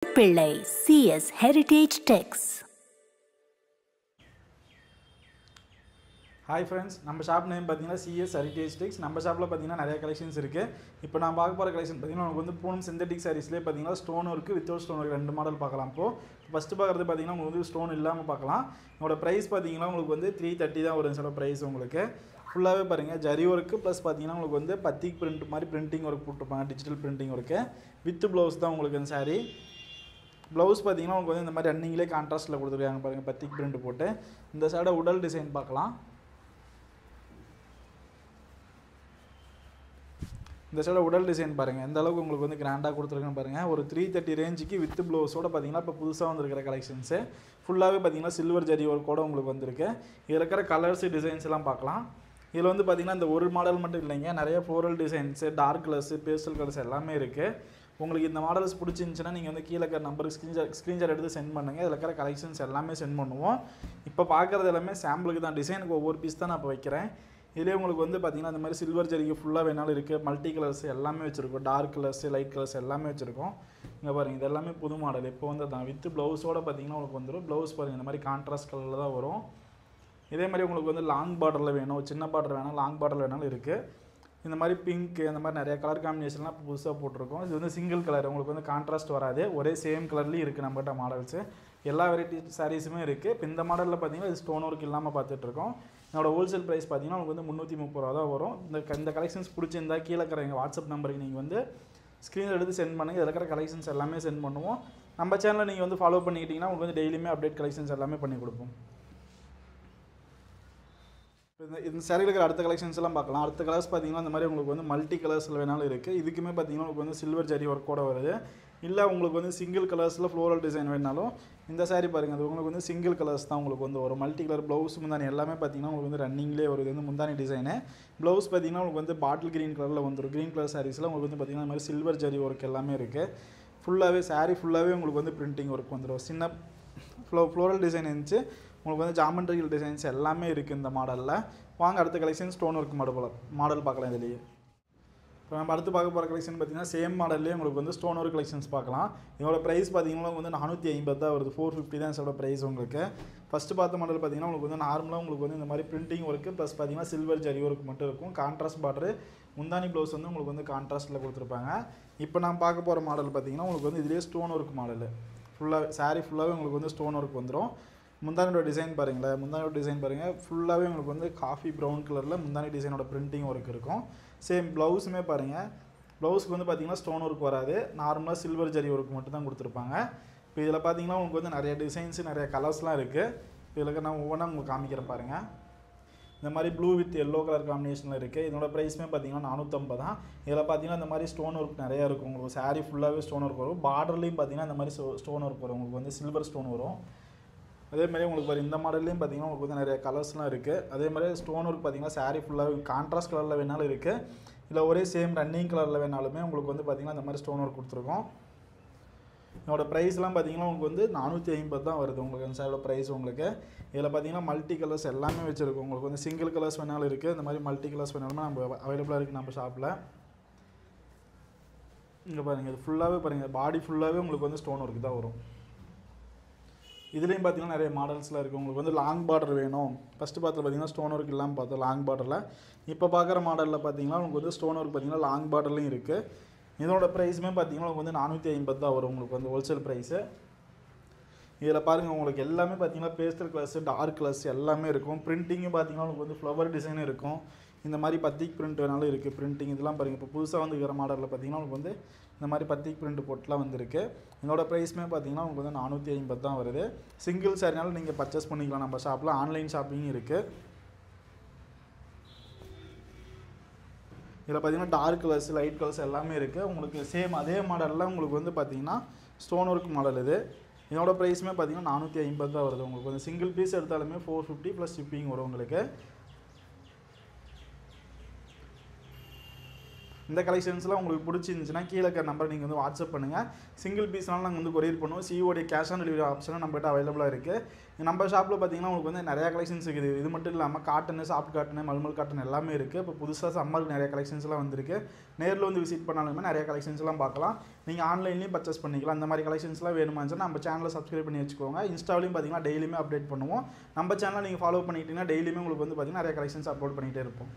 Pillai CS Heritage Texts. Hi friends, நம்ம shop name பார்த்தீங்கன்னா CS Heritage Texts. நம்ம ஷாப்பில் பார்த்தீங்கன்னா நிறைய கலெக்ஷன்ஸ் இருக்குது. இப்போ நான் பார்க்க போகிற கலெக்ஷன் பார்த்தீங்கன்னா உங்களுக்கு வந்து பூனம் சிந்தட்டிக் சாரீஸ்லேயே பார்த்தீங்கன்னா stone work without stone work ரெண்டு மாடல் பார்க்கலாம். ஃபஸ்ட்டு பார்க்குறது பார்த்தீங்கன்னா உங்களுக்கு வந்து ஸ்டோன் இல்லாமல் பார்க்கலாம். இதோட ப்ரைஸ் பார்த்தீங்கன்னா உங்களுக்கு வந்து 330 தான் ஒரு சில ப்ரைஸ் உங்களுக்கு ஃபுல்லாகவே பாருங்கள் ஜரி ஒர்க்கு ப்ளஸ் பார்த்தீங்கன்னா உங்களுக்கு வந்து பத்திக் பிரிண்ட் மாதிரி பிரிண்டிங் ஒர்க் போட்டிருப்பாங்க, digital printing work with blouse தான் உங்களுக்கு இந்த சாரீ. ப்ளவுஸ் பார்த்தீங்கன்னா உங்களுக்கு வந்து இந்த மாதிரி ரன்னிங்லேயே கான்ட்ராஸ்ட்டில் கொடுத்துருக்காங்க பாருங்கள், பத்திக் பிரிண்ட் போட்டு. இந்த சைடை உடல் டிசைன் பார்க்கலாம். இந்த சைடு உடல் டிசைன் பாருங்கள் எந்த அளவுக்கு உங்களுக்கு வந்து கிராண்டாக கொடுத்துருக்குன்னு பாருங்கள். ஒரு 330 ரேஞ்சுக்கு வித் ப்ளவுஸோட பார்த்தீங்கன்னா இப்போ புதுசாக வந்துருக்கிற கலெக்ஷன்ஸு ஃபுல்லாகவே பார்த்தீங்கன்னா சில்வர் ஜரி ஒர்க்கோட உங்களுக்கு வந்திருக்கு. இதில் இருக்கிற கலர்ஸ் டிசைன்ஸ் எல்லாம் பார்க்கலாம். இதில் வந்து பார்த்தீங்கன்னா இந்த ஒரு மாடல் மட்டும் இல்லைங்க, நிறைய floral designs, dark colours, pastel colours எல்லாமே இருக்குது. உங்களுக்கு இந்த மாடல்ஸ் பிடிச்சிருந்துச்சுன்னா நீங்கள் வந்து கீழே இருக்கிற நம்பருக்கு ஸ்க்ரீன்ஷாட் எடுத்து சென்ட் பண்ணுங்கள். இதில் இருக்கிற கலெக்ஷன்ஸ் எல்லாமே சென்ட் பண்ணுவோம். இப்போ பார்க்குறது எல்லாமே சாம்பிளுக்கு தான், டிசைனுக்கு ஒவ்வொரு பீஸ் தான் நான் இப்போ வைக்கிறேன். இதிலே உங்களுக்கு வந்து பார்த்திங்கன்னா இந்த மாதிரி சில்வர் ஜரிகை ஃபுல்லாக வேணாலும் இருக்குது, மல்டி கலர்ஸ் எல்லாமே வச்சுருக்கோம், டார்க் கலர்ஸ், லைட் கலர்ஸ் எல்லாமே வச்சுருக்கோம். இங்கே பாருங்கள் இது எல்லாமே புது மாடல் இப்போ வந்து தான் வித் ப்ளவுஸோடு பார்த்திங்கன்னா உங்களுக்கு வந்துடும். ப்ளவுஸ் பாருங்கள் இந்த மாதிரி கான்ட்ராஸ்ட் கலரில் தான் வரும். இதே மாதிரி உங்களுக்கு வந்து லாங் பார்டரில் வேணும், சின்ன பார்டர் வேணாலும், லாங் பார்டரில் வேணாலும் இருக்குது. இந்த மாதிரி பிங்க்கு அந்த மாதிரி நிறைய கலர் காம்பினேஷன்லாம் இப்போ புதுசாக போட்டிருக்கோம். இது வந்து சிங்கிள் கலர், உங்களுக்கு வந்து கான்ட்ராஸ்ட் வராது, ஒரே சேம் கலர்லேயும் இருக்குது நம்மகிட்ட மாடல்ஸு. எல்லா வெரைட்டி சாரீஸுமே இருக்குது. இப்போ இந்த மாடலில் பார்த்தீங்கன்னா இது ஸ்டோன் ஒர்க் இல்லாமல் பார்த்துட்ருக்கோம். என்னோடய ஹோல்சேல் ப்ரைஸ் பார்த்தீங்கன்னா உங்களுக்கு வந்து 330 ரூபா தான் வரும். இந்த கலெக்ஷன்ஸ் பிடிச்சிருந்தா கீழே இருக்கிற எங்கள் வாட்ஸ்அப் நம்பருக்கு நீங்கள் வந்து ஸ்க்ரீனில் எடுத்து சென்ட் பண்ணுங்கள். இதில் இருக்கிற கலெக்ஷன்ஸ் எல்லாமே சென்ட் பண்ணுவோம். நம்ம சேனலை நீங்கள் வந்து ஃபாலோ பண்ணிக்கிட்டிங்கன்னா உங்களுக்கு வந்து டெய்லியுமே அப்டேட் கலெக்ஷன்ஸ் எல்லாமே பண்ணி கொடுப்போம். இந்த சாரியில் இருக்கிற அடுத்த கலெக்ஷன்ஸ் எல்லாம் பார்க்கலாம். அடுத்த கலர்ஸ் பார்த்தீங்கன்னா இந்த மாதிரி உங்களுக்கு வந்து மல்டி கலர்ஸில் வேணாலும் இருக்குது. இதுக்குமே பார்த்தீங்கன்னா உங்களுக்கு வந்து சில்வர் ஜரி ஒர்க்கோட வருது. இல்லை உங்களுக்கு வந்து சிங்கிள் கலர்ஸில் ஃப்ளோரல் டிசைன் வேணாலும் இந்த சாரீ பாருங்கள், அது உங்களுக்கு வந்து சிங்கிள் கலர்ஸ் தான் உங்களுக்கு வந்து ஒரு மல்டி கலர் ப்ளவுஸ் முந்தானி எல்லாமே பார்த்தீங்கன்னா உங்களுக்கு வந்து ரன்னிங்லேயே வருது. வந்து முந்தானி டிசைனு ப்ளவுஸ் பார்த்தீங்கன்னா உங்களுக்கு வந்து பாட்டில் க்ரீன் கலரில் வந்துடும். க்ரீன் கலர் சாரீஸில் உங்களுக்கு வந்து பார்த்தீங்கன்னா இந்த மாதிரி சில்வர் ஜரி ஒர்க் எல்லாமே இருக்குது. ஃபுல்லாகவே சாரீ ஃபுல்லாகவே உங்களுக்கு வந்து பிரிண்டிங் ஒர்க் வந்துடும். சின்ன ஃப்ளோரல் டிசைன் இருந்துச்சு, உங்களுக்கு வந்து ஜாமெண்ட்ரிக்கல் டிசைன்ஸ் எல்லாமே இருக்குது இந்த மாடலில். வாங்க அடுத்த கலெக்ஷன் ஸ்டோன் ஒர்க் மாடல் பார்க்கலாம். இதுலேயே இப்போ நம்ம அடுத்து பார்க்க போகிற கலெக்ஷன் பார்த்தீங்கன்னா சேம் மாடல்லேயே உங்களுக்கு வந்து ஸ்டோன் ஒர்க் கலெக்ஷன்ஸ் பார்க்கலாம். இதோட ப்ரைஸ் பார்த்தீங்கன்னா வந்து 450 தான் வருது. 450 தான் இதோட ப்ரைஸ் உங்களுக்கு. ஃபஸ்ட்டு பார்த்த மாடல் பார்த்தீங்கன்னா உங்களுக்கு வந்து நார்மலாக உங்களுக்கு வந்து இந்த மாதிரி பிரிண்டிங் ஒர்க்கு ப்ளஸ் பார்த்தீங்கன்னா சில்வர் ஜரி ஒர்க் மட்டும் இருக்கும். கான்ட்ராஸ்ட் பார்டரு, முந்தானி ப்ளவுஸ் வந்து உங்களுக்கு வந்து கான்ட்ராஸ்ட்டில் கொடுத்துருப்பாங்க. இப்போ நான் பார்க்க போகிற மாடல் பார்த்தீங்கன்னா உங்களுக்கு வந்து இதிலே ஸ்டோன் ஒர்க் மாடல் ஃபுல்லாக சாரீ ஃபுல்லாகவே உங்களுக்கு வந்து ஸ்டோன் ஒர்க் வந்துடும். முந்தானியோட டிசைன் பாருங்களேன், முந்தானியோட டிசைன் பாருங்கள் ஃபுல்லாகவே உங்களுக்கு வந்து காஃபி ப்ரௌன் கலரில் முந்தானி டிசைனோட பிரிண்டிங் ஒர்க் இருக்கும். சேம் ப்ளவுஸுமே பாருங்கள், ப்ளவுஸுக்கு வந்து பார்த்திங்கன்னா ஸ்டோன் ஒர்க் வராது, நார்மலாக சில்வர் ஜரி ஒர்க் மட்டும் தான் கொடுத்துருப்பாங்க. இப்போ இதில் பார்த்தீங்கன்னா உங்களுக்கு வந்து நிறைய டிசைன்ஸு நிறைய கலர்ஸ்லாம் இருக்குது. இதில் நான் ஒவ்வொன்றா உங்களுக்கு காமிக்கிறேன் பாருங்கள். இந்த மாதிரி ப்ளூ வித் எல்லோ கலர் காம்பினேஷனில் இருக்குது. இதோட ப்ரைஸுமே பார்த்தீங்கன்னா 450 தான். இதில் பார்த்தீங்கன்னா இந்த மாதிரி ஸ்டோன் ஒர்க் நிறையா இருக்கும். உங்களுக்கு சாரீ ஃபுல்லாகவே ஸ்டோன் ஒர்க் வரும். பார்டர்லேயும் பார்த்தீங்கன்னா இந்த மாதிரி ஸ்டோன் ஒர்க் வரும், உங்களுக்கு வந்து சில்வர் ஸ்டோன் வரும். அதே மாதிரி உங்களுக்கு பாரு இந்த மாடல்லையும் பார்த்தீங்கன்னா உங்களுக்கு வந்து நிறைய கலர்ஸ்லாம் இருக்குது. அதே மாதிரி ஸ்டோன் ஒர்க் பார்த்தீங்கன்னா சாரீ ஃபுல்லாக கான்ட்ராஸ்ட் கலரில் வேணாலும் இருக்குது, இல்லை ஒரே சேம் ரன்னிங் கலரில் வேணாலுமே உங்களுக்கு வந்து பார்த்திங்கன்னா இந்த மாதிரி ஸ்டோன் ஒர்க் கொடுத்துருக்கோம். என்னோட ப்ரைஸ்லாம் பார்த்தீங்கன்னா உங்களுக்கு வந்து 450 தான் வருது உங்களுக்கு அந்த சாரோட ப்ரைஸ் உங்களுக்கு. இதில் பார்த்தீங்கன்னா மல்டி கலர்ஸ் எல்லாமே வச்சுருக்கோம். உங்களுக்கு வந்து சிங்கிள் கலர்ஸ் வேணாலும் இருக்குது, இந்த மாதிரி மல்டி கலர்ஸ் வேணாலுமே நம்ம அவைலபிளாக இருக்குது நம்ம ஷாப்பில். இங்கே பாருங்கள் இது ஃபுல்லாகவே பாருங்கள், பாடி ஃபுல்லாகவே உங்களுக்கு வந்து ஸ்டோன் ஒர்க் தான் வரும். இதுலேயும் பார்த்தீங்கன்னா நிறைய மாடல்ஸ்லாம் இருக்குது. உங்களுக்கு வந்து லாங் பார்டர் வேணும், ஃபஸ்ட்டு பார்த்து பார்த்தீங்கன்னா ஸ்டோன் ஒர்க் இல்லாமல் பார்த்தோம் லாங் பார்டரில். இப்போ பார்க்குற மாடலில் பார்த்தீங்கன்னா உங்களுக்கு வந்து ஸ்டோன் ஒர்க் பார்த்தீங்கன்னா லாங் பார்டர்லையும் இருக்குது. இதோட ப்ரைஸுமே பார்த்தீங்கன்னா உங்களுக்கு வந்து 450 தான் வரும் உங்களுக்கு வந்து ஹோல்சேல் ப்ரைஸு. இதில் பாருங்கள் உங்களுக்கு எல்லாமே பார்த்தீங்கன்னா பேஸ்டல் கலர்ஸு, டார்க் கலர்ஸ் எல்லாமே இருக்கும். பிரிண்டிங்கும் பார்த்தீங்கன்னா உங்களுக்கு வந்து ஃப்ளவர் டிசைனும் இருக்கும். இந்த மாதிரி பத்திக் பிரிண்ட் வேணாலும் இருக்குது பிரிண்டிங். இதெல்லாம் பாருங்கள் இப்போ புதுசாக வந்துருக்கிற மாடலில் பார்த்தீங்கன்னா உங்களுக்கு வந்து இந்த மாதிரி பத்திக் பிரிண்ட் போட்டுலாம் வந்துருக்கு. இதோட ப்ரைஸுமே பார்த்தீங்கன்னா உங்களுக்கு வந்து 450 தான் வருது. சிங்கிள் சாரினாலும் நீங்கள் பர்ச்சேஸ் பண்ணிக்கலாம் நம்ம ஷாப்பில். ஆன்லைன் ஷாப்பிங் இருக்குது. இதில் பார்த்தீங்கன்னா டார்க் கலர்ஸ், லைட் கலர்ஸ் எல்லாமே இருக்குது. உங்களுக்கு சேம் அதே மாடலில் உங்களுக்கு வந்து பார்த்தீங்கன்னா ஸ்டோன் ஒர்க் மாடல் இது. இதோட ப்ரைஸுமே பார்த்தீங்கன்னா 450 தான் வருது. உங்களுக்கு வந்து சிங்கிள் பீஸ் எடுத்தாலுமே 450 ப்ளஸ் ஷிப்பிங் வரும் உங்களுக்கு. இந்த கலெக்ஷன்ஸ்லாம் உங்களுக்கு பிடிச்சிருந்துச்சுன்னா கீழே இருக்கிற நம்பர் நீங்கள் வந்து வாட்ஸ்அப் பண்ணுங்கள். சிங்கிள் பீஸ்னாலும் நாங்கள் வந்து கொரியர் பண்ணுவோம். சிஓடி கேஷ் ஆன் டெலிவரி ஆப்ஷனும் நம்மகிட்ட அவைலபிளாக இருக்குது. நம்ம ஷாப்பில் பார்த்தீங்கன்னா உங்களுக்கு வந்து நிறையா கலெக்ஷன்ஸ் இருக்குது. இது மட்டும் இல்லாமல் cotton, soft cotton, mulmul cotton எல்லாமே இருக்குது. இப்போ புதுசாக சம்மருக்கு நிறைய கலெக்ஷன்ஸ்லாம் வந்திருக்கு. நேரில் வந்து விசிட் பண்ணாலுமே நிறைய கலெக்ஷன்ஸ்லாம் பார்க்கலாம். நீங்கள் ஆன்லைன்லேயும் பர்ச்சேஸ் பண்ணிக்கலாம். அந்த மாதிரி கலெக்ஷன்ஸ்லாம் வேணுமான்னு நம்ம சேனலை சப்ஸ்கிரைப் பண்ணி வச்சுக்கோங்க. இன்ஸ்டாவிலையும் பார்த்தீங்கன்னா டெய்லியுமே அப்டேட் பண்ணுவோம். நம்ம சேனலை நீங்கள் ஃபாலோ பண்ணிக்கிட்டீங்கன்னா டெய்லியுமே உங்களுக்கு வந்து பார்த்தீங்கன்னா நிறைய கலெக்ஷன்ஸ் அப்லோட் பண்ணிகிட்டே இருப்போம்.